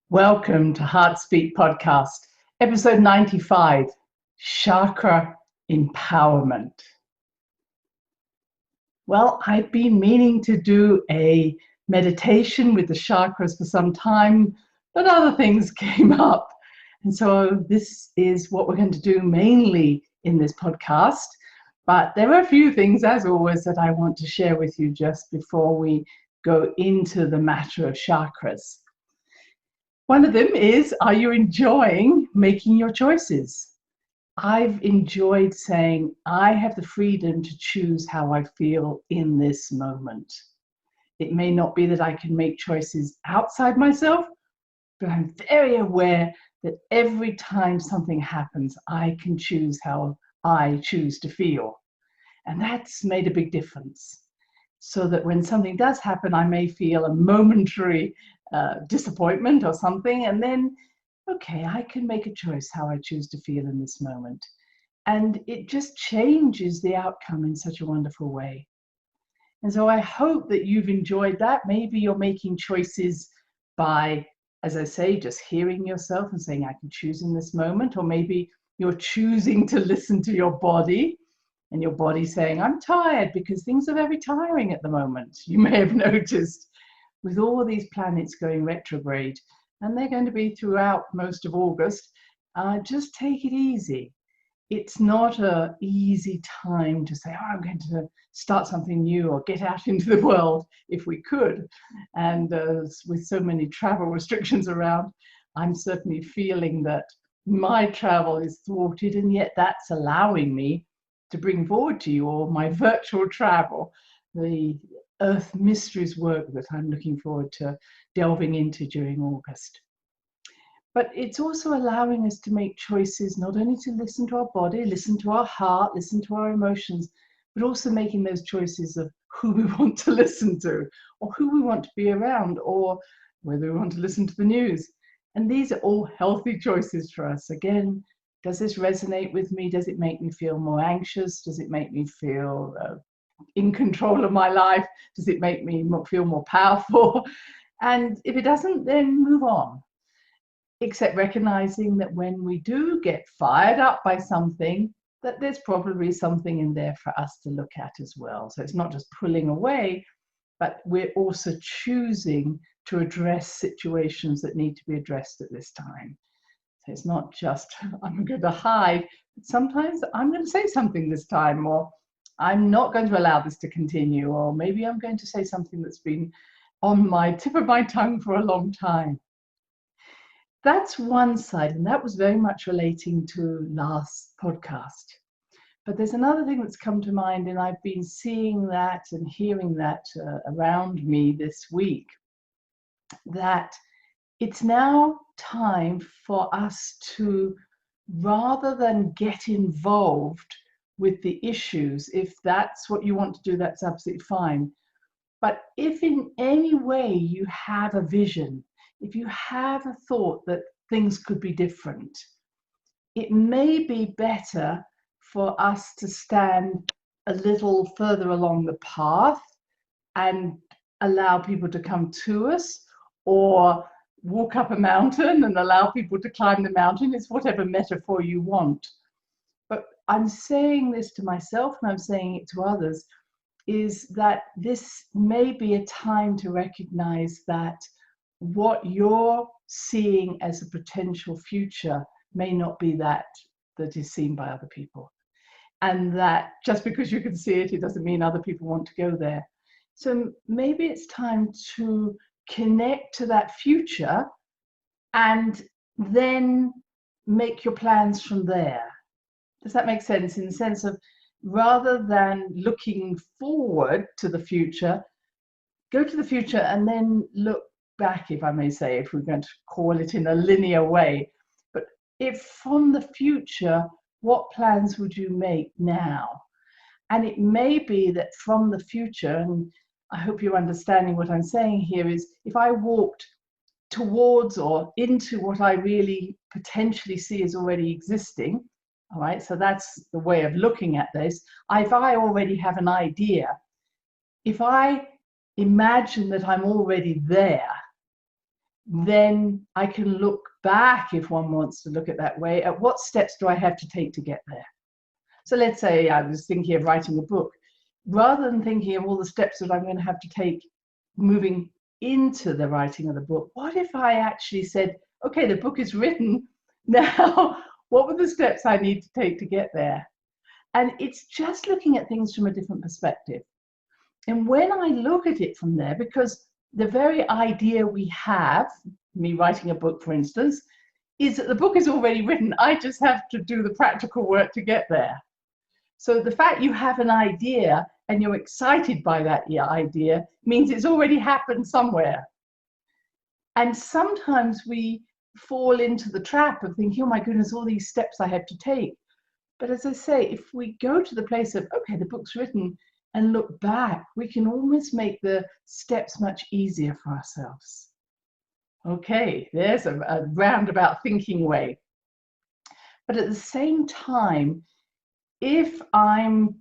Welcome to Heart Speak Podcast, episode 95, Chakra Empowerment. Well, I've been meaning to do a meditation with the chakras for some time, but other things came up. And so this is what we're going to do mainly in this podcast. But there are a few things, as always, that I want to share with you just before we go into the matter of chakras. One of them is, are you enjoying making your choices? I've enjoyed saying, I have the freedom to choose how I feel in this moment. It may not be that I can make choices outside myself, but I'm very aware that every time something happens, I can choose how I choose to feel. And that's made a big difference. So that when something does happen, I may feel a momentary disappointment or something, and then, okay, I can make a choice how I choose to feel in this moment. And it just changes the outcome in such a wonderful way. And so I hope that you've enjoyed that. Maybe you're making choices by, as I say, just hearing yourself and saying, I can choose in this moment, or maybe you're choosing to listen to your body. And your body saying, I'm tired, because things are very tiring at the moment. You may have noticed with all these planets going retrograde, and they're going to be throughout most of August, just take it easy. It's not an easy time to say, oh, I'm going to start something new or get out into the world if we could. And with so many travel restrictions around, I'm certainly feeling that my travel is thwarted, and yet that's allowing me to bring forward to you all my virtual travel, the Earth Mysteries work that I'm looking forward to delving into during August. But it's also allowing us to make choices, not only to listen to our body, listen to our heart, listen to our emotions, but also making those choices of who we want to listen to, or who we want to be around, or whether we want to listen to the news. And these are all healthy choices for us. Again, does this resonate with me? Does it make me feel more anxious? Does it make me feel in control of my life? Does it make me feel more powerful? And if it doesn't, then move on. Except recognizing that when we do get fired up by something, that there's probably something in there for us to look at as well. So it's not just pulling away, but we're also choosing to address situations that need to be addressed at this time. It's not just, I'm going to hide. Sometimes I'm going to say something this time, or I'm not going to allow this to continue, or maybe I'm going to say something that's been on my tip of my tongue for a long time. That's one side, and that was very much relating to last podcast. But there's another thing that's come to mind, and I've been seeing that and hearing that around me this week, that it's now time for us to, rather than get involved with the issues, if that's what you want to do, that's absolutely fine. But if in any way you have a vision, if you have a thought that things could be different, it may be better for us to stand a little further along the path and allow people to come to us, or walk up a mountain and allow people to climb the mountain. It's whatever metaphor you want. But I'm saying this to myself, and I'm saying it to others, is that this may be a time to recognize that what you're seeing as a potential future may not be that is seen by other people. And that just because you can see it, it doesn't mean other people want to go there. So maybe it's time to connect to that future and then make your plans from there. Does that make sense? In the sense of, rather than looking forward to the future, go to the future and then look back, if I may say, if we're going to call it in a linear way. But if from the future, what plans would you make now? And it may be that from the future, and I hope you're understanding what I'm saying here, is if I walked towards or into what I really potentially see as already existing, all right, so that's the way of looking at this. If I already have an idea, if I imagine that I'm already there, then I can look back, if one wants to look at that way, at what steps do I have to take to get there. So let's say I was thinking of writing a book. Rather than thinking of all the steps that I'm going to have to take moving into the writing of the book, what if I actually said, okay, the book is written, now what were the steps I need to take to get there? And it's just looking at things from a different perspective. And when I look at it from there, because the very idea we have, me writing a book, for instance, is that the book is already written. I just have to do the practical work to get there. So the fact you have an idea and you're excited by that idea means it's already happened somewhere. And sometimes we fall into the trap of thinking, oh my goodness, all these steps I have to take. But as I say, if we go to the place of, okay, the book's written, and look back, we can almost make the steps much easier for ourselves. Okay, there's a roundabout thinking way. But at the same time, if I'm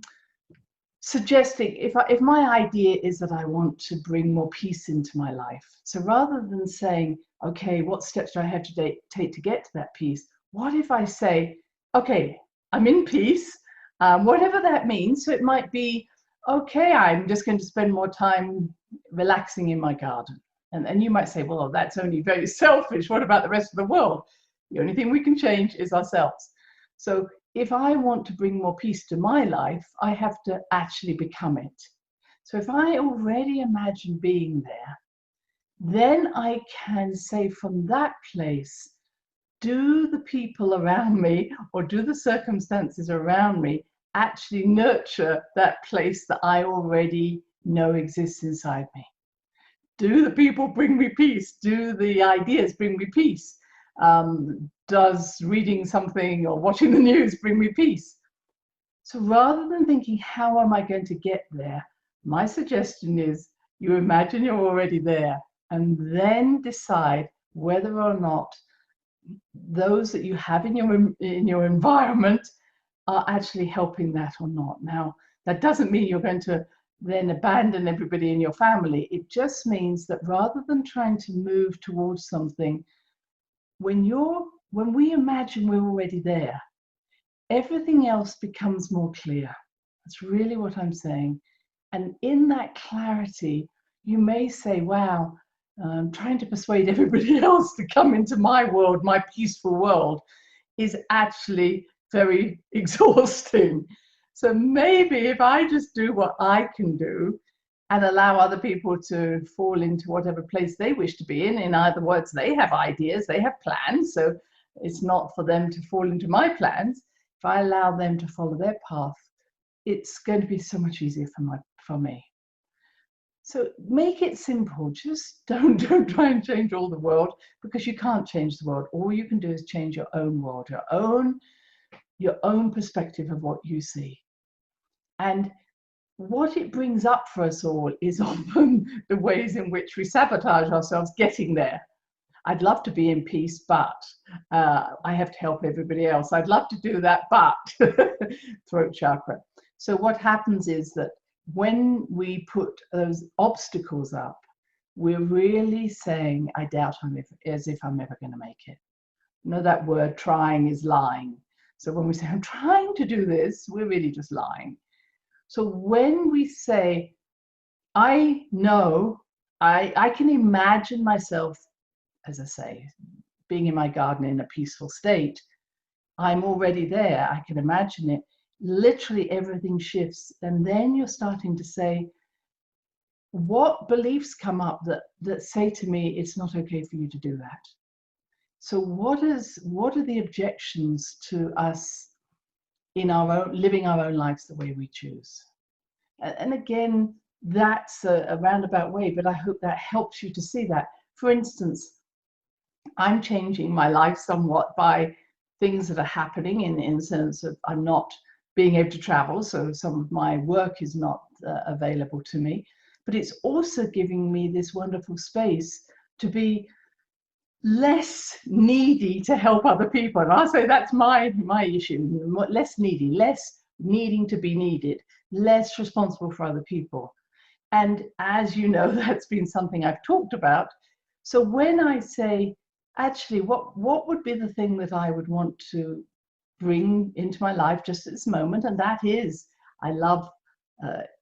suggesting, if my idea is that I want to bring more peace into my life, so rather than saying, okay, what steps do I have to take to get to that peace? What if I say, okay, I'm in peace, whatever that means. So it might be, okay, I'm just going to spend more time relaxing in my garden. And you might say, well, that's only very selfish. What about the rest of the world? The only thing we can change is ourselves. So if I want to bring more peace to my life, I have to actually become it. So if I already imagine being there, then I can say from that place, do the people around me or do the circumstances around me actually nurture that place that I already know exists inside me? Do the people bring me peace? Do the ideas bring me peace? Does reading something or watching the news bring me peace? So rather than thinking, how am I going to get there? My suggestion is you imagine you're already there and then decide whether or not those that you have in your environment are actually helping that or not. Now, that doesn't mean you're going to then abandon everybody in your family. It just means that rather than trying to move towards something, when we imagine we're already there, everything else becomes more clear. That's really what I'm saying. And in that clarity, you may say, wow, trying to persuade everybody else to come into my world, my peaceful world, is actually very exhausting. So maybe if I just do what I can do and allow other people to fall into whatever place they wish to be in other words, they have ideas, they have plans, so it's not for them to fall into my plans. If I allow them to follow their path, it's going to be so much easier for me. So make it simple. Just don't try and change all the world, because you can't change the world. All you can do is change your own world, your own perspective of what you see. And what it brings up for us all is often the ways in which we sabotage ourselves getting there. I'd love to be in peace, but I have to help everybody else. I'd love to do that, but throat chakra. So what happens is that when we put those obstacles up, we're really saying, I doubt as if I'm ever going to make it. You know, that word trying is lying. So when we say, I'm trying to do this, we're really just lying. So when we say, I know, I can imagine myself, as I say, being in my garden in a peaceful state, I'm already there, I can imagine it, literally everything shifts. And then you're starting to say, what beliefs come up that say to me, it's not okay for you to do that? So what are the objections to us in living our own lives the way we choose? And again, that's a roundabout way, but I hope that helps you to see that. For instance, I'm changing my life somewhat by things that are happening in the sense of I'm not being able to travel, so some of my work is not available to me, but it's also giving me this wonderful space to be less needy to help other people. And I'll say that's my issue, less needy, less needing to be needed, less responsible for other people. And as you know, that's been something I've talked about. So when I say, actually, what would be the thing that I would want to bring into my life just at this moment? And that is, I love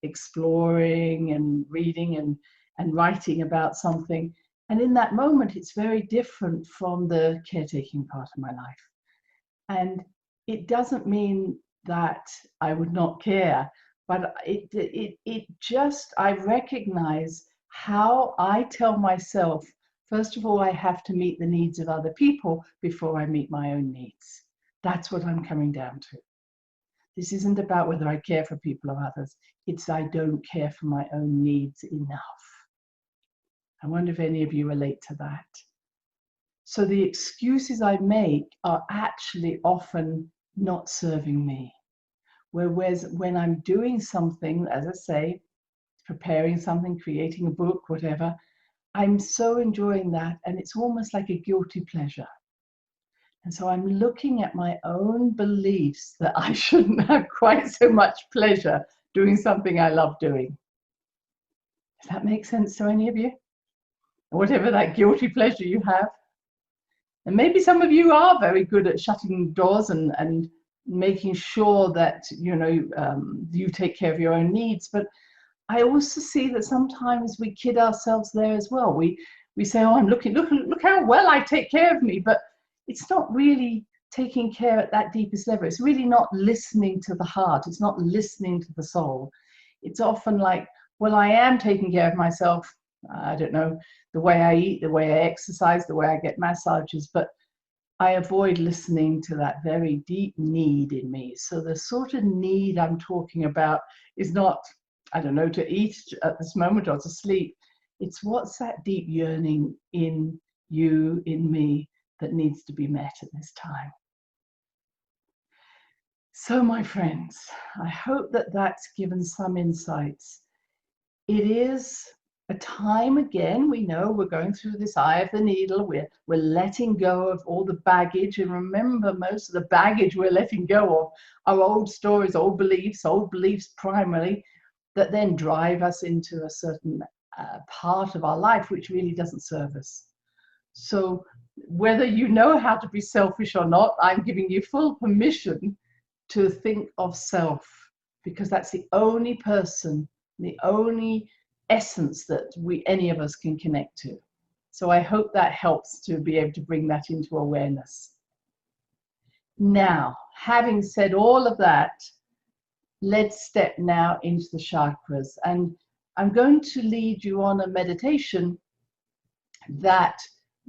exploring and reading and writing about something. And in that moment, it's very different from the caretaking part of my life. And it doesn't mean that I would not care, but it just, I recognize how I tell myself, first of all, I have to meet the needs of other people before I meet my own needs. That's what I'm coming down to. This isn't about whether I care for people or others. It's I don't care for my own needs enough. I wonder if any of you relate to that. So the excuses I make are actually often not serving me. Whereas when I'm doing something, as I say, preparing something, creating a book, whatever, I'm so enjoying that, and it's almost like a guilty pleasure. And so I'm looking at my own beliefs that I shouldn't have quite so much pleasure doing something I love doing. Does that make sense to any of you? Whatever that guilty pleasure you have. And maybe some of you are very good at shutting doors and making sure that, you know, you take care of your own needs. But I also see that sometimes we kid ourselves there as well. We say, oh, look how well I take care of me. But it's not really taking care at that deepest level. It's really not listening to the heart. It's not listening to the soul. It's often like, well, I am taking care of myself. I don't know, the way I eat, the way I exercise, the way I get massages, but I avoid listening to that very deep need in me. So the sort of need I'm talking about is not, I don't know, to eat at this moment or to sleep. It's what's that deep yearning in you, in me, that needs to be met at this time. So my friends, I hope that that's given some insights. It is a time, again, we know we're going through this eye of the needle, we're letting go of all the baggage, and remember, most of the baggage we're letting go of are old stories, old beliefs primarily, that then drive us into a certain part of our life which really doesn't serve us. So whether you know how to be selfish or not, I'm giving you full permission to think of self, because that's the only person, the only essence that any of us can connect to. So I hope that helps to be able to bring that into awareness. Now, having said all of that, let's step now into the chakras. And I'm going to lead you on a meditation that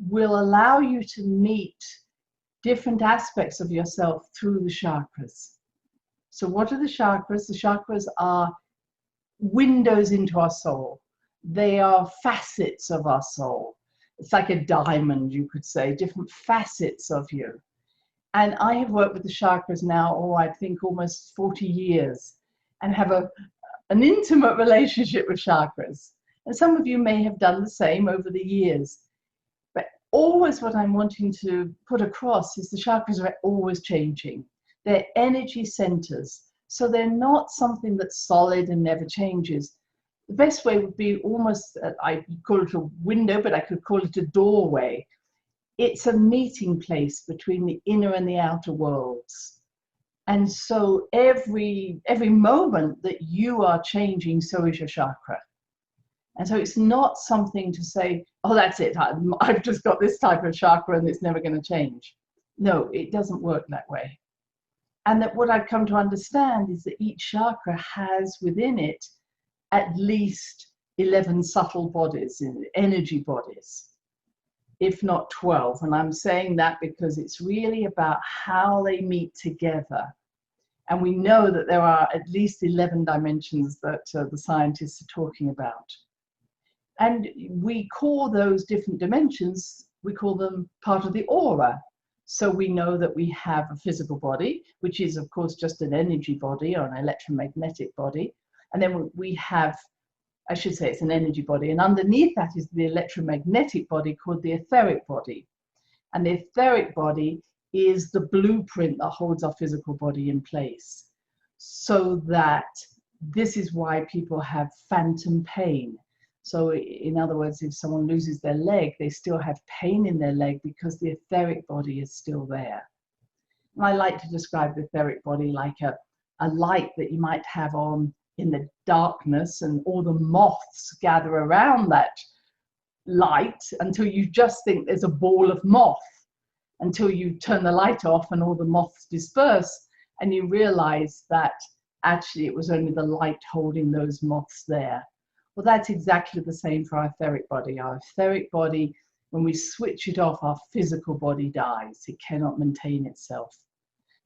will allow you to meet different aspects of yourself through the chakras. So what are the chakras? The chakras are windows into our soul. They are facets of our soul. It's like a diamond, you could say, different facets of you. And I have worked with the chakras now, I think almost 40 years, and have an intimate relationship with chakras. And some of you may have done the same over the years. But always what I'm wanting to put across is the chakras are always changing. They're energy centers. So they're not something that's solid and never changes. The best way would be almost, I call it a window, but I could call it a doorway. It's a meeting place between the inner and the outer worlds. And so every moment that you are changing, so is your chakra. And so it's not something to say, oh, that's it, I've just got this type of chakra and it's never going to change. No, it doesn't work that way. And that what I've come to understand is that each chakra has within it at least 11 subtle bodies, energy bodies, if not 12. And I'm saying that because it's really about how they meet together. And we know that there are at least 11 dimensions that the scientists are talking about. And we call those different dimensions, we call them part of the aura. So we know that we have a physical body, which is, of course, just an energy body or an electromagnetic body. And then we have, I should say it's an energy body. And underneath that is the electromagnetic body called the etheric body. And the etheric body is the blueprint that holds our physical body in place. So that this is why people have phantom pain. So in other words, if someone loses their leg, they still have pain in their leg because the etheric body is still there. And I like to describe the etheric body like a light that you might have on in the darkness, and all the moths gather around that light until you just think there's a ball of moth, until you turn the light off and all the moths disperse, and you realize that actually it was only the light holding those moths there. Well, that's exactly the same for our etheric body. Our etheric body, when we switch it off, our physical body dies. It cannot maintain itself.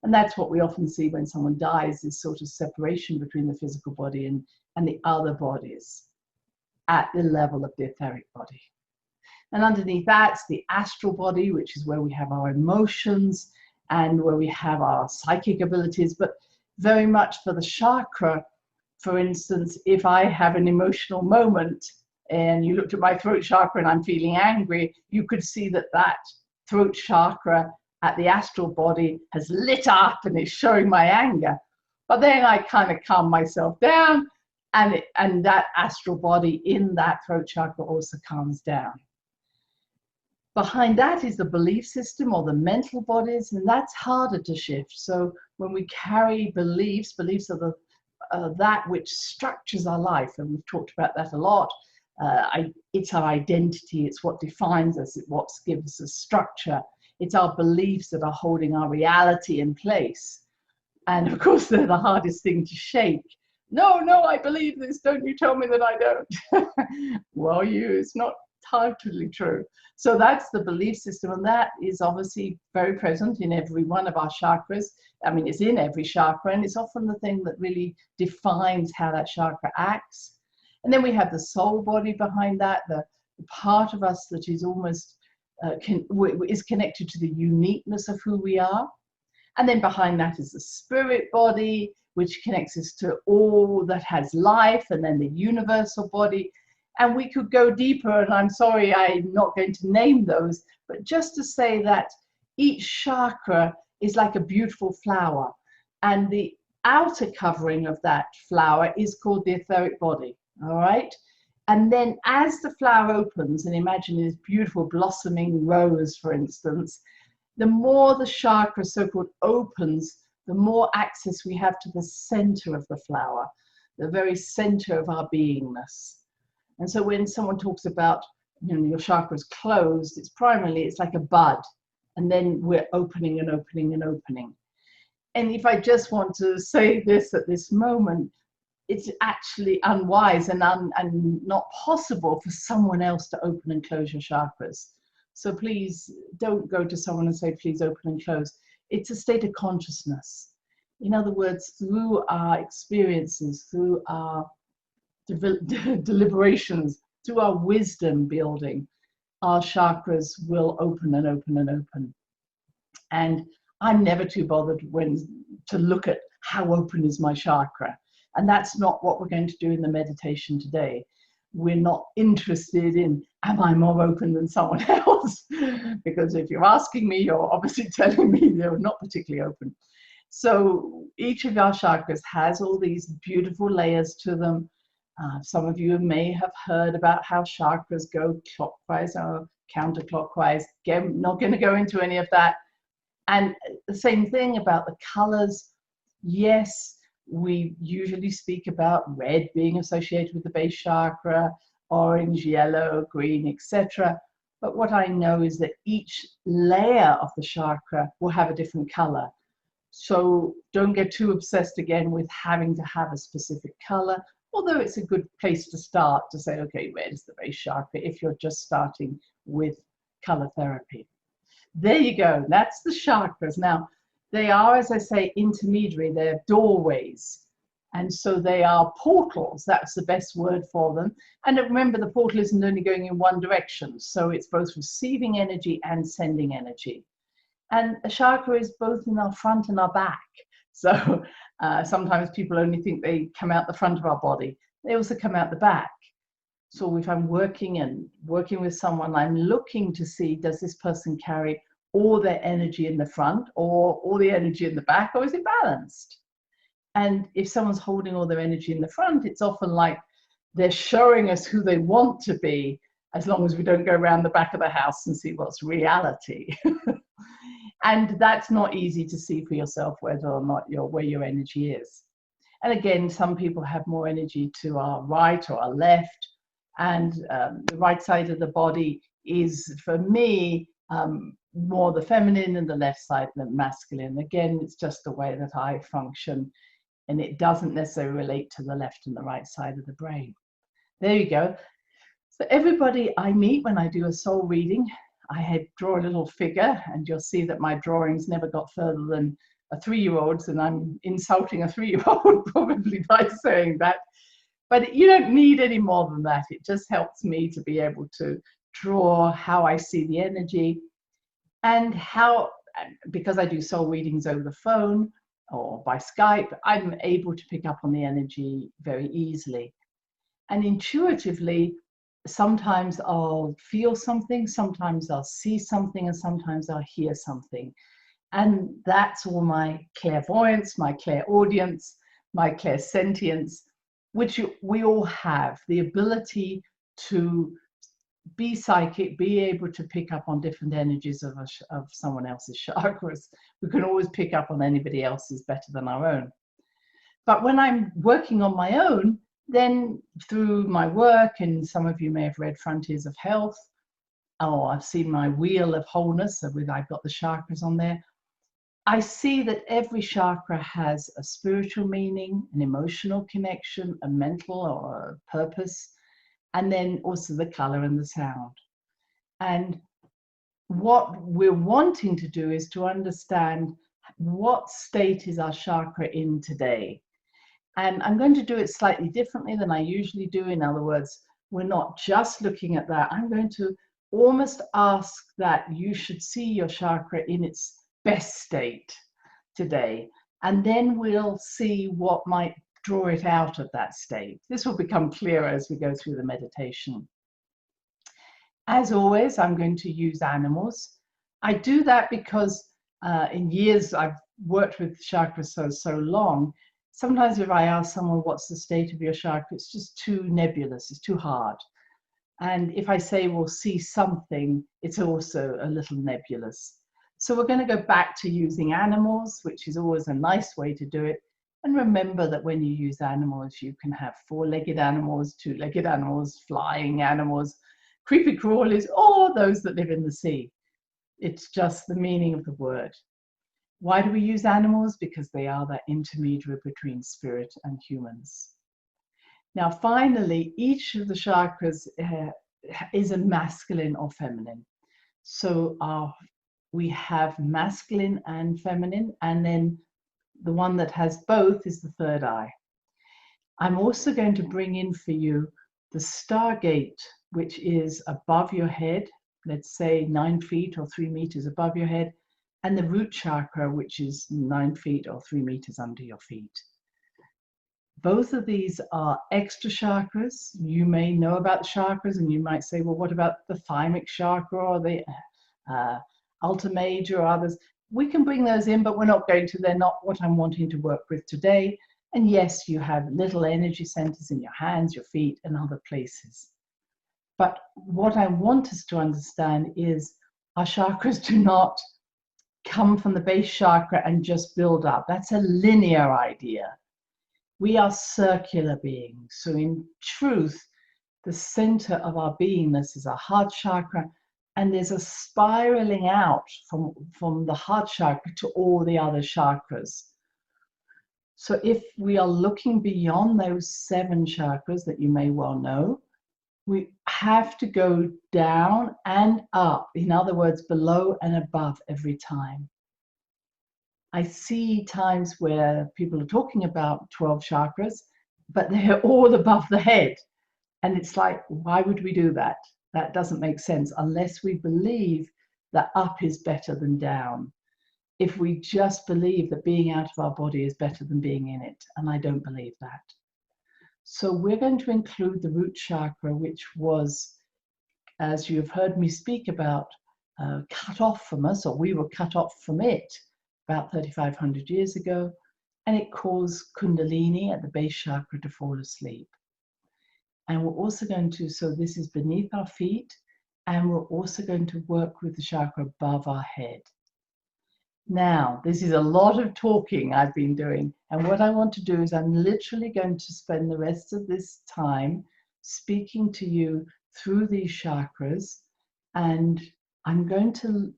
And that's what we often see when someone dies, this sort of separation between the physical body and the other bodies at the level of the etheric body. And underneath that's the astral body, which is where we have our emotions and where we have our psychic abilities. But very much for the chakra, for instance, if I have an emotional moment and you looked at my throat chakra and I'm feeling angry, you could see that that throat chakra at the astral body has lit up and is showing my anger. But then I kind of calm myself down, and that astral body in that throat chakra also calms down. Behind that is the belief system or the mental bodies, and that's harder to shift. So when we carry beliefs are that which structures our life, and we've talked about that a lot. It's our identity, it's what defines us, it's what gives us structure. It's our beliefs that are holding our reality in place. And of course, they're the hardest thing to shake. No, I believe this. Don't you tell me that I don't. Well, it's not totally true. So that's the belief system. And that is obviously very present in every one of our chakras. I mean, it's in every chakra. And it's often the thing that really defines how that chakra acts. And then we have the soul body behind that, the part of us that is almost is connected to the uniqueness of who we are. And then behind that is the spirit body, which connects us to all that has life, and then the universal body. And we could go deeper, and I'm sorry I'm not going to name those, but just to say that each chakra is like a beautiful flower, and the outer covering of that flower is called the etheric body, all right? And then as the flower opens, and imagine this beautiful blossoming rose, for instance, the more the chakra so-called opens, the more access we have to the center of the flower, the very center of our beingness. And so when someone talks about, your chakra is closed, it's like a bud, and then we're opening and opening and opening. And if I just want to say this at this moment, it's actually unwise and not possible for someone else to open and close your chakras. So please don't go to someone and say, please open and close. It's a state of consciousness. In other words, through our experiences, through our deliberations, through our wisdom building, our chakras will open and open and open. And I'm never too bothered to look at how open is my chakra. And that's not what we're going to do in the meditation today. We're not interested in, am I more open than someone else? Because if you're asking me, you're obviously telling me they're not particularly open. So each of our chakras has all these beautiful layers to them. Some of you may have heard about how chakras go clockwise or counterclockwise. Again, not going to go into any of that. And the same thing about the colors. Yes, we usually speak about red being associated with the base chakra, orange, yellow, green, etc. But what I know is that each layer of the chakra will have a different color. So don't get too obsessed again with having to have a specific color, although it's a good place to start to say, okay, where's the base chakra if you're just starting with color therapy. There you go, that's the chakras. Now, they are, as I say, intermediary, they're doorways. And so they are portals, that's the best word for them. And remember, the portal isn't only going in one direction, so it's both receiving energy and sending energy. And a chakra is both in our front and our back. So sometimes people only think they come out the front of our body. They also come out the back. So if I'm working with someone, I'm looking to see, does this person carry all their energy in the front or all the energy in the back, or is it balanced? And if someone's holding all their energy in the front, it's often like they're showing us who they want to be, as long as we don't go around the back of the house and see what's reality. And that's not easy to see for yourself, whether or not where your energy is. And again, some people have more energy to our right or our left, and the right side of the body is, for me, more the feminine, and the left side the masculine. Again, it's just the way that I function, and it doesn't necessarily relate to the left and the right side of the brain. There you go. So everybody I meet when I do a soul reading, I draw a little figure, and you'll see that my drawings never got further than a 3-year-old's, and I'm insulting a 3-year-old probably by saying that. But you don't need any more than that. It just helps me to be able to draw how I see the energy, and how, because I do soul readings over the phone or by Skype, I'm able to pick up on the energy very easily. And intuitively, sometimes I'll feel something, sometimes I'll see something, and sometimes I'll hear something. And that's all my clairvoyance, my clairaudience, my clairsentience, which we all have, the ability to be psychic, be able to pick up on different energies of someone else's chakras. We can always pick up on anybody else's better than our own. But when I'm working on my own, then through my work, and some of you may have read Frontiers of Health, or I've seen my Wheel of Wholeness, I've got the chakras on there. I see that every chakra has a spiritual meaning, an emotional connection, a mental or a purpose, and then also the color and the sound. And what we're wanting to do is to understand what state is our chakra in today. And I'm going to do it slightly differently than I usually do. In other words, we're not just looking at that. I'm going to almost ask that you should see your chakra in its best state today. And then we'll see what might draw it out of that state. This will become clearer as we go through the meditation. As always, I'm going to use animals. I do that because in years I've worked with chakras so long. Sometimes if I ask someone, what's the state of your chakra, it's just too nebulous, it's too hard. And if I say, well, see something, it's also a little nebulous. So we're going to go back to using animals, which is always a nice way to do it. And remember that when you use animals, you can have 4-legged animals, 2-legged animals, flying animals, creepy crawlies, or those that live in the sea. It's just the meaning of the word. Why do we use animals? Because they are that intermediary between spirit and humans. Now, finally, each of the chakras is a masculine or feminine. So we have masculine and feminine, and then the one that has both is the third eye. I'm also going to bring in for you the stargate, which is above your head, let's say 9 feet or 3 meters above your head, and the root chakra, which is 9 feet or 3 meters under your feet. Both of these are extra chakras. You may know about chakras, and you might say, well, what about the thymic chakra or the ultra major or others? We can bring those in, but we're not going to. They're not what I'm wanting to work with today. And yes, you have little energy centers in your hands, your feet, and other places. But what I want us to understand is our chakras do not come from the base chakra and just build up. That's a linear idea. We are circular beings. So in truth, the center of our beingness is our heart chakra, and there's a spiraling out from the heart chakra to all the other chakras. So if we are looking beyond those 7 chakras that you may well know, we have to go down and up. In other words, below and above every time. I see times where people are talking about 12 chakras, but they're all above the head. And it's like, why would we do that? That doesn't make sense unless we believe that up is better than down. If we just believe that being out of our body is better than being in it, and I don't believe that. So we're going to include the root chakra, which was, as you've heard me speak about, cut off from us, or we were cut off from it about 3,500 years ago, and it caused Kundalini at the base chakra to fall asleep. And we're also going to, so this is beneath our feet, and we're also going to work with the chakra above our head. Now, this is a lot of talking I've been doing, and what I want to do is I'm literally going to spend the rest of this time speaking to you through these chakras, and I'm going to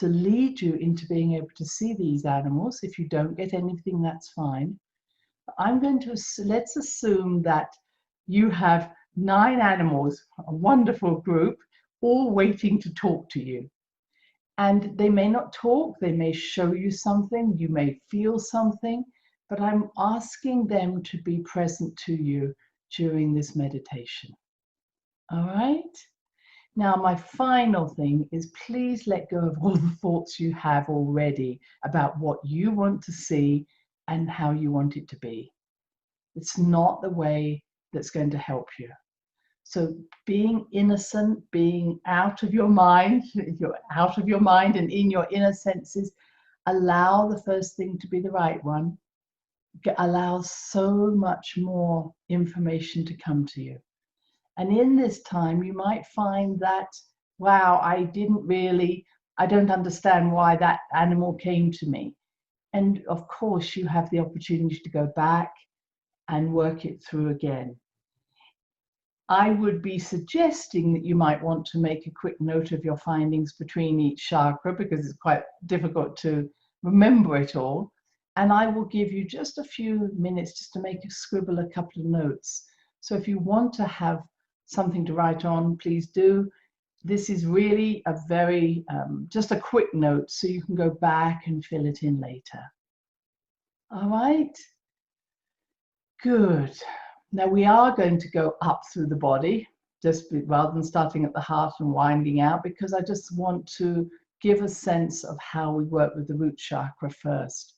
lead you into being able to see these animals. If you don't get anything, that's fine. I'm going to, let's assume that you have 9 animals, a wonderful group, all waiting to talk to you. And they may not talk, they may show you something, you may feel something, but I'm asking them to be present to you during this meditation. All right? Now, my final thing is please let go of all the thoughts you have already about what you want to see and how you want it to be. It's not the way that's going to help you. So being innocent, being out of your mind, you're out of your mind and in your inner senses, allow the first thing to be the right one. Allow so much more information to come to you. And in this time, you might find that, wow, I don't understand why that animal came to me. And of course, you have the opportunity to go back and work it through again. I would be suggesting that you might want to make a quick note of your findings between each chakra, because it's quite difficult to remember it all. And I will give you just a few minutes just to scribble a couple of notes. So if you want to have something to write on, please do. This is really a very, just a quick note so you can go back and fill it in later. All right? Good. Now we are going to go up through the body, rather than starting at the heart and winding out, because I just want to give a sense of how we work with the root chakra first.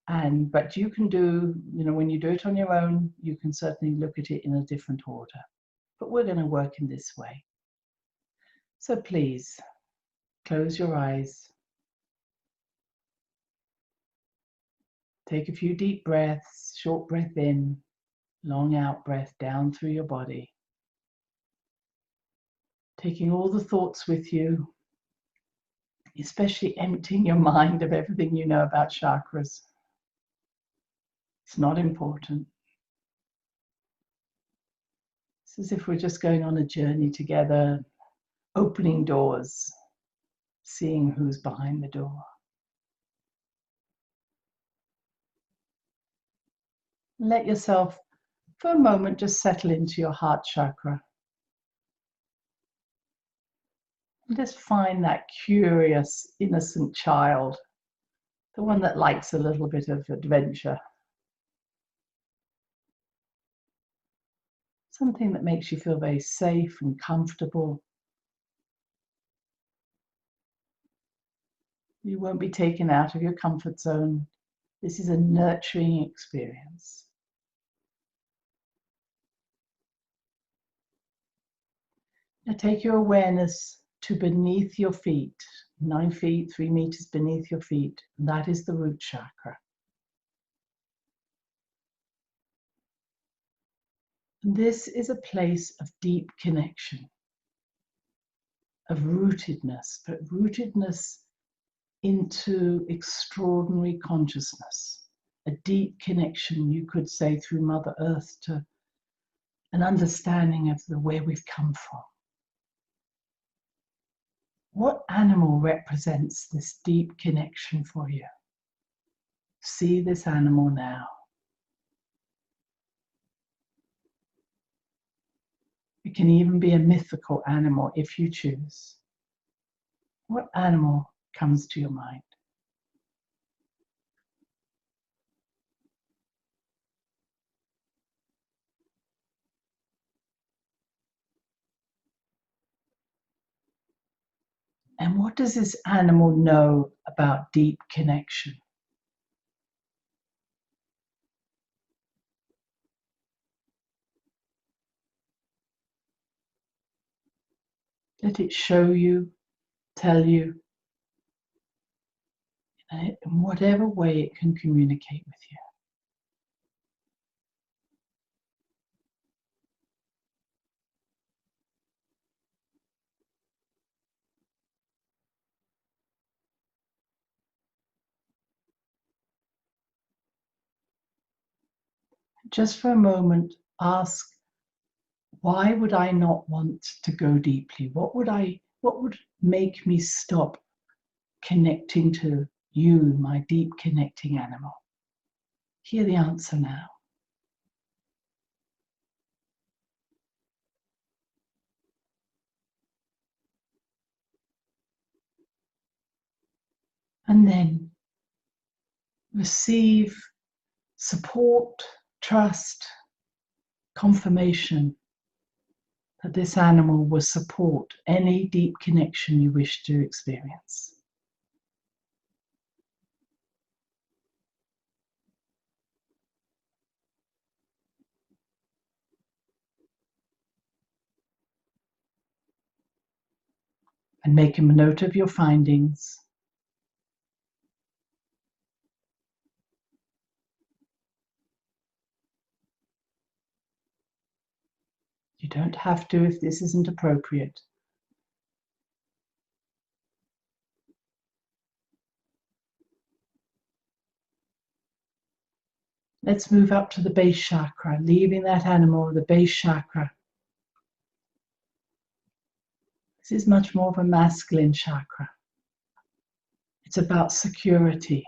But you can do, when you do it on your own, you can certainly look at it in a different order. But we're going to work in this way. So please, close your eyes. Take a few deep breaths, short breath in, long out breath down through your body. Taking all the thoughts with you, especially emptying your mind of everything you know about chakras. It's not important. It's as if we're just going on a journey together, opening doors, seeing who's behind the door. Let yourself, for a moment, just settle into your heart chakra. And just find that curious, innocent child, the one that likes a little bit of adventure. Something that makes you feel very safe and comfortable. You won't be taken out of your comfort zone. This is a nurturing experience. Now take your awareness to beneath your feet, 9 feet, 3 meters beneath your feet. That is the root chakra. This is a place of deep connection, of rootedness, but rootedness into extraordinary consciousness, a deep connection, you could say, through Mother Earth to an understanding of where we've come from. What animal represents this deep connection for you? See this animal now. It can even be a mythical animal if you choose. What animal comes to your mind? And what does this animal know about deep connection? Let it show you, tell you, in whatever way it can communicate with you. Just for a moment, ask, why would I not want to go deeply? What would make me stop connecting to you, my deep connecting animal? Hear the answer now. And then receive support, trust, confirmation that this animal will support any deep connection you wish to experience. And make a note of your findings. You don't have to if this isn't appropriate. Let's move up to the base chakra, leaving that animal, the base chakra. This is much more of a masculine chakra. It's about security,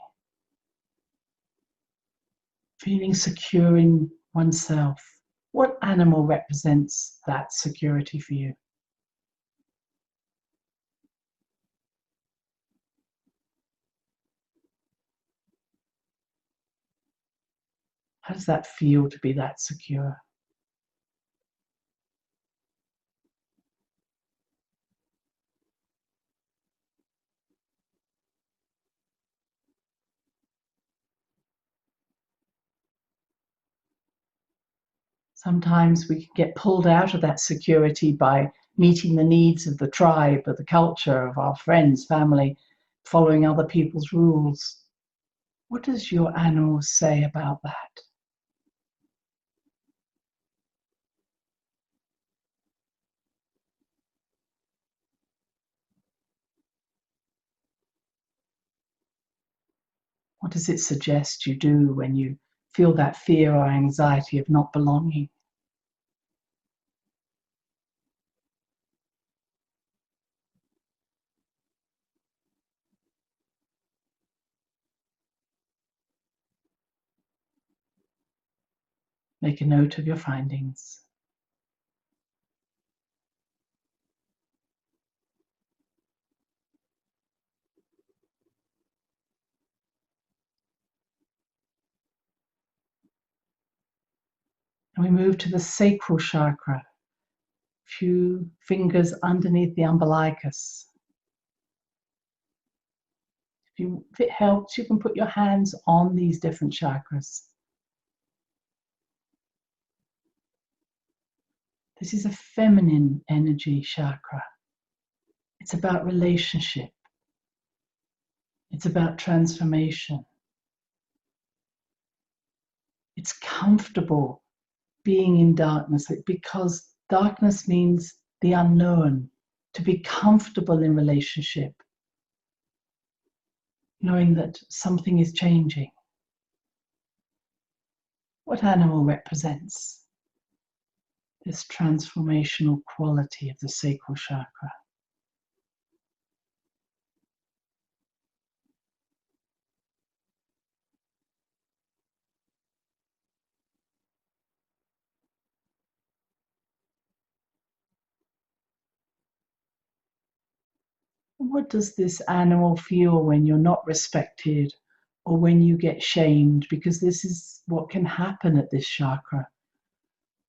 feeling secure in oneself. What animal represents that security for you? How does that feel to be that secure? Sometimes we can get pulled out of that security by meeting the needs of the tribe, of the culture, of our friends, family, following other people's rules. What does your animal say about that? What does it suggest you do when you feel that fear or anxiety of not belonging? Make a note of your findings. And we move to the sacral chakra, few fingers underneath the umbilicus. If it helps, you can put your hands on these different chakras. This is a feminine energy chakra. It's about relationship. It's about transformation. It's comfortable being in darkness because darkness means the unknown. To be comfortable in relationship, knowing that something is changing. What animal represents this transformational quality of the sacral chakra? What does this animal feel when you're not respected or when you get shamed? Because this is what can happen at this chakra.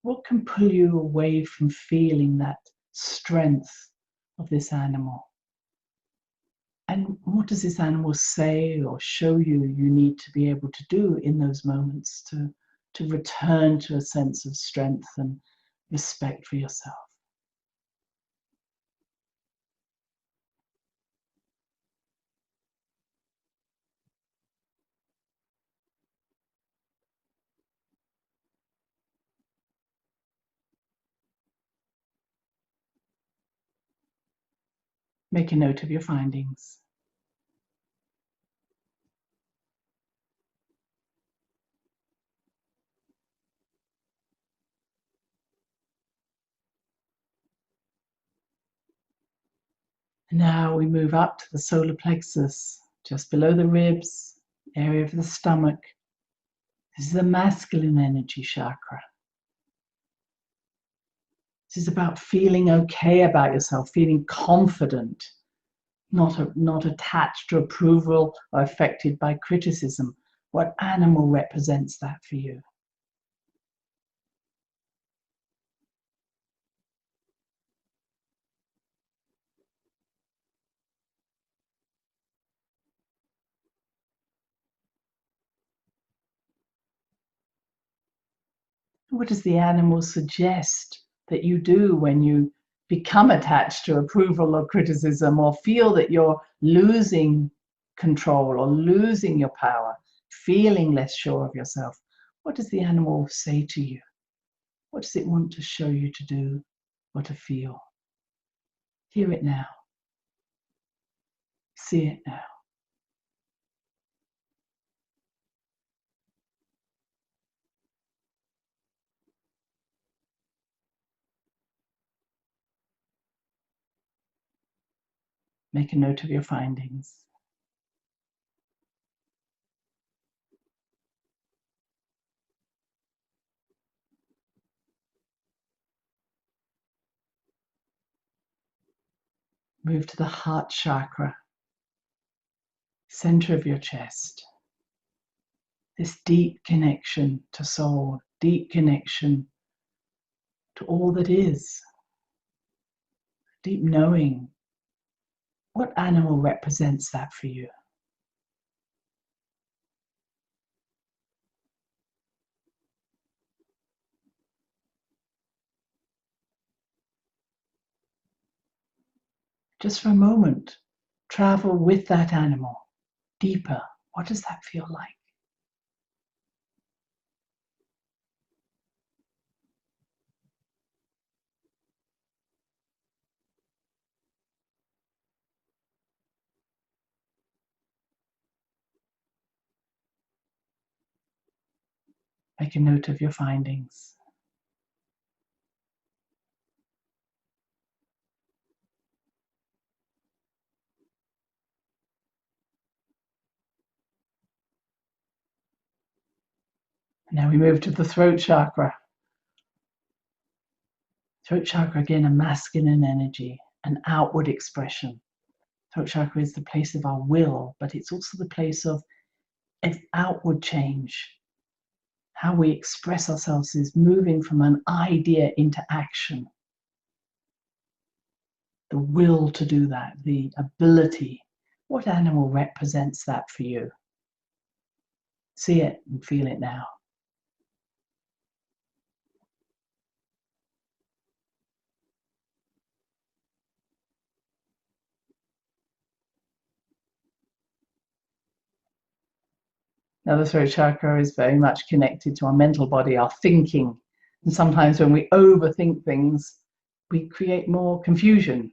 What can pull you away from feeling that strength of this animal? And what does this animal say or show you you need to be able to do in those moments to return to a sense of strength and respect for yourself? Make a note of your findings. Now we move up to the solar plexus, just below the ribs, area of the stomach. This is the masculine energy chakra. This is about feeling okay about yourself, feeling confident, not attached to approval or affected by criticism. What animal represents that for you? What does the animal suggest that you do when you become attached to approval or criticism, or feel that you're losing control or losing your power, feeling less sure of yourself? What does the animal say to you? What does it want to show you to do or to feel? Hear it now. See it now. Make a note of your findings. Move to the heart chakra, center of your chest. This deep connection to soul, deep connection to all that is, deep knowing. What animal represents that for you? Just for a moment, travel with that animal deeper. What does that feel like? Make a note of your findings. Now we move to the throat chakra. Throat chakra, again, a masculine energy, an outward expression. Throat chakra is the place of our will, but it's also the place of outward change. How we express ourselves is moving from an idea into action. The will to do that, the ability. What animal represents that for you? See it and feel it now. Now, the throat chakra is very much connected to our mental body, our thinking. And sometimes when we overthink things, we create more confusion.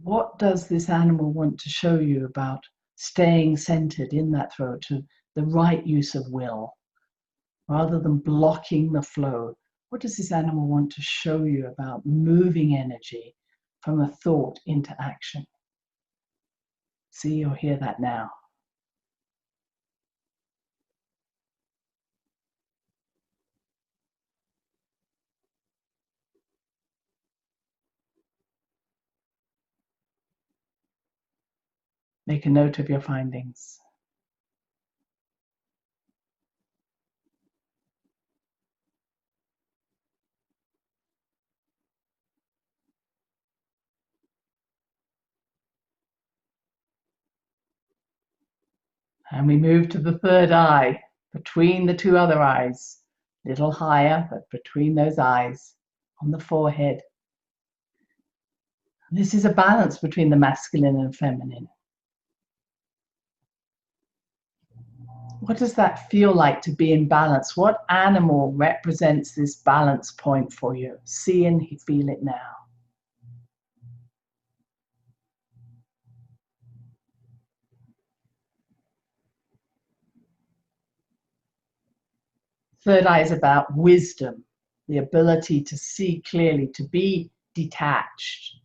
What does this animal want to show you about staying centered in that throat, to the right use of will, rather than blocking the flow? What does this animal want to show you about moving energy from a thought into action? See or hear that now. Make a note of your findings. And we move to the third eye, between the two other eyes, a little higher, but between those eyes, on the forehead. This is a balance between the masculine and feminine. What does that feel like to be in balance? What animal represents this balance point for you? See and feel it now. Third eye is about wisdom, the ability to see clearly, to be detached.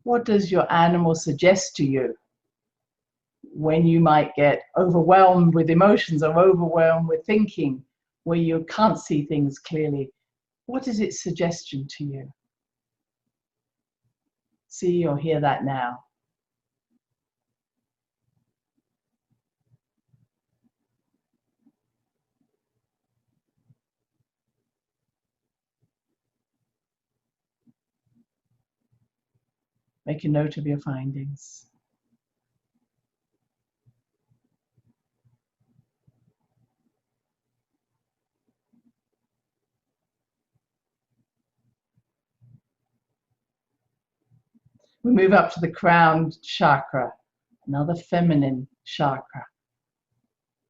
What does your animal suggest to you when you might get overwhelmed with emotions or overwhelmed with thinking, where you can't see things clearly? What is its suggestion to you? See or hear that now. Make a note of your findings. We move up to the crown chakra, another feminine chakra.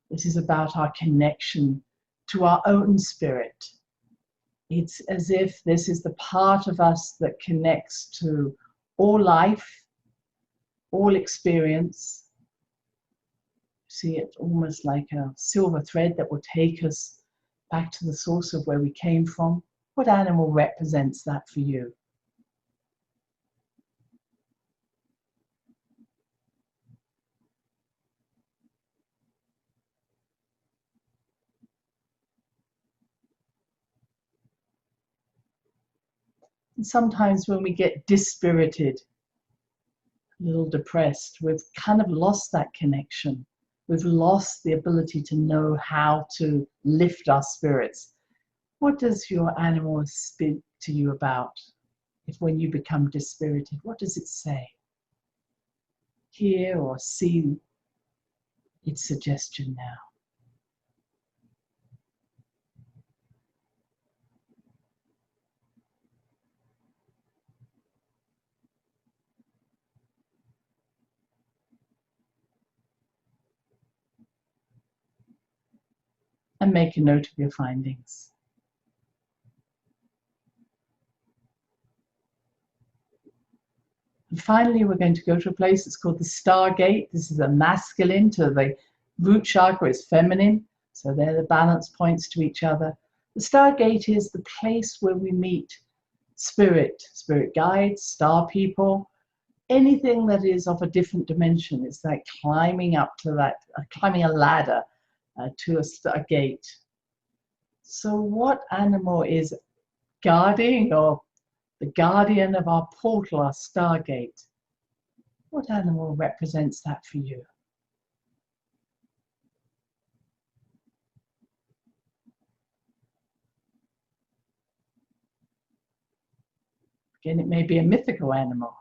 This is about our connection to our own spirit. It's as if this is the part of us that connects to all life, all experience. See it almost like a silver thread that will take us back to the source of where we came from. What animal represents that for you? And sometimes when we get dispirited, a little depressed, we've kind of lost that connection. We've lost the ability to know how to lift our spirits. What does your animal speak to you about? If when you become dispirited, what does it say? Hear or see its suggestion now. And make a note of your findings. And finally, we're going to go to a place that's called the Stargate. This is a masculine to the root chakra is feminine. So they're the balance points to each other. The Stargate is the place where we meet spirit guides, star people, anything that is of a different dimension. It's like climbing up to that, climbing a ladder to a gate. So what animal is guarding or the guardian of our portal, our Stargate? What animal represents that for you? Again, it may be a mythical animal.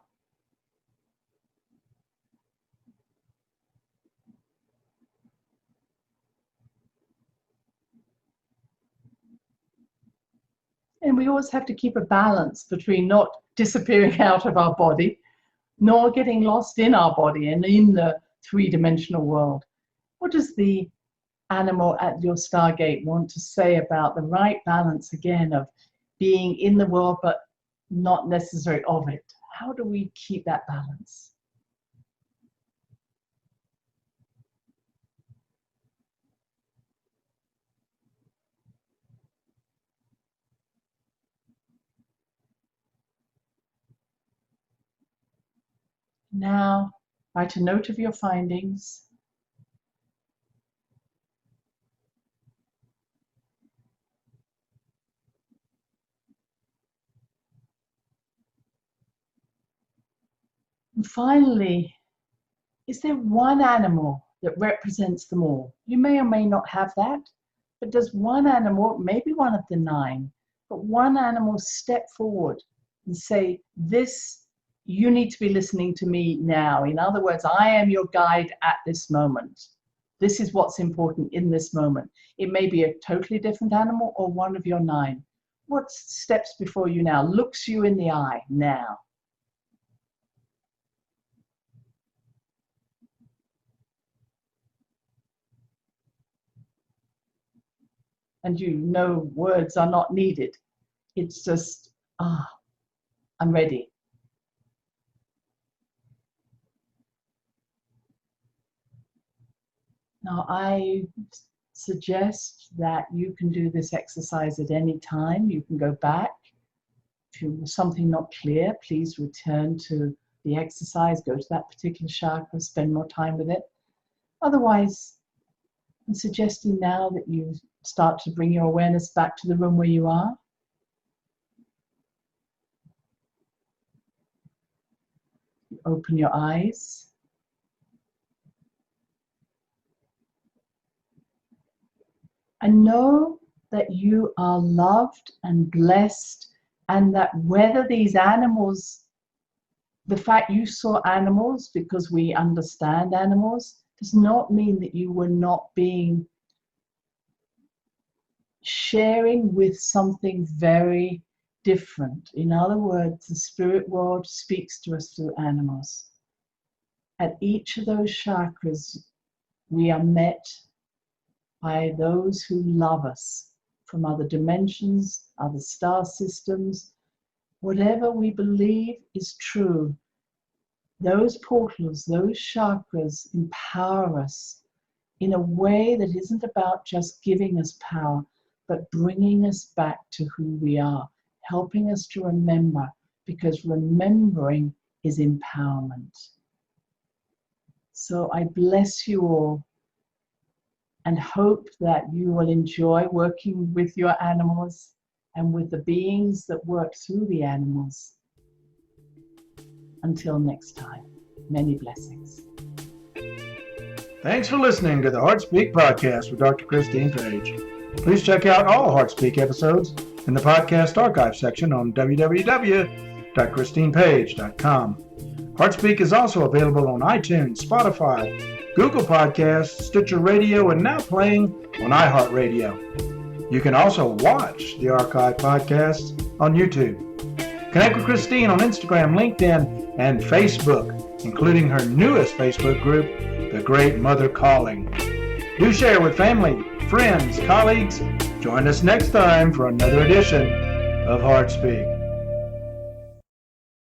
And we always have to keep a balance between not disappearing out of our body, nor getting lost in our body and in the three-dimensional world. What does the animal at your Stargate want to say about the right balance, again, of being in the world but not necessarily of it? How do we keep that balance? Now, write a note of your findings. And finally, is there one animal that represents them all? You may or may not have that, but does one animal, maybe one of the 9, but one animal step forward and say, this, you need to be listening to me now. In other words, I am your guide at this moment. This is what's important in this moment. It may be a totally different animal or one of your 9. What steps before you now, looks you in the eye now? And you know words are not needed. It's just, I'm ready. Now, I suggest that you can do this exercise at any time. You can go back. If there's something not clear, please return to the exercise, go to that particular chakra, spend more time with it. Otherwise, I'm suggesting now that you start to bring your awareness back to the room where you are. Open your eyes. And know that you are loved and blessed, and that whether these animals, the fact you saw animals because we understand animals, does not mean that you were not sharing with something very different. In other words, the spirit world speaks to us through animals. At each of those chakras, we are met by those who love us from other dimensions, other star systems, whatever we believe is true. Those portals, those chakras empower us in a way that isn't about just giving us power, but bringing us back to who we are, helping us to remember, because remembering is empowerment. So I bless you all and hope that you will enjoy working with your animals and with the beings that work through the animals. Until next time, many blessings. Thanks for listening to the HeartSpeak podcast with Dr. Christine Page. Please check out all HeartSpeak episodes in the podcast archive section on www.christinepage.com. HeartSpeak is also available on iTunes, Spotify, Google Podcasts, Sticher Radio, and now playing on iHeart Radio. You can also watch the archive podcasts on YouTube. Connect with Christine on Instagram, LinkedIn, and Facebook, including her newest Facebook group, The Great Mother Calling. Do share with family, friends, colleagues. Join us next time for another edition of HeartSpeak.